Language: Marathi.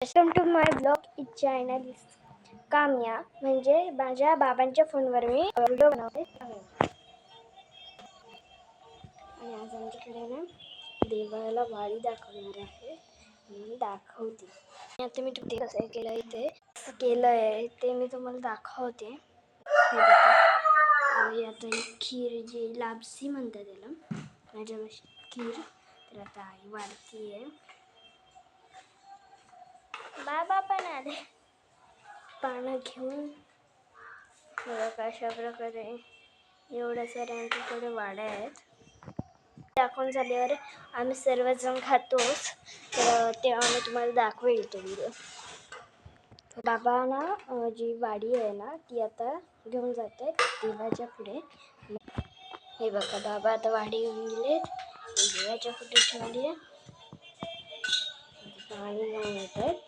Welcome to my blog it channel Kamya. म्हणजे माझ्या बाबांच्या फोनवर मी व्हिडिओ बनवते. आणि आज आमच्याकडे ना देवाला वाडी दाखवणार आहे. मी दाखवते. आता मी तुम्ही कसं केलं ते ते मी तुम्हाला दाखवते. हे बघा, आता खीर जी लापसी म्हणतात त्याला माझ्या खीर. तर आता आई वाढती आहे. बाबा पण आले पानं घेऊन. अशा प्रकारे एवढ्या साऱ्या आमच्याकडे वाड्या आहेत. दाखवून झाल्यावर आम्ही सर्वजण खातोच, तर ते आम्ही तुम्हाला दाखवेल तो व्हिडिओ. बाबा ना जी वाडी आहे ना ती आता घेऊन जात आहेत देवाच्या पुढे. हे बघा, बाबा आता वाडी घेऊन गेले, देवाच्या पुढे ठेवली आहे. पाणी घेऊन येत आहेत.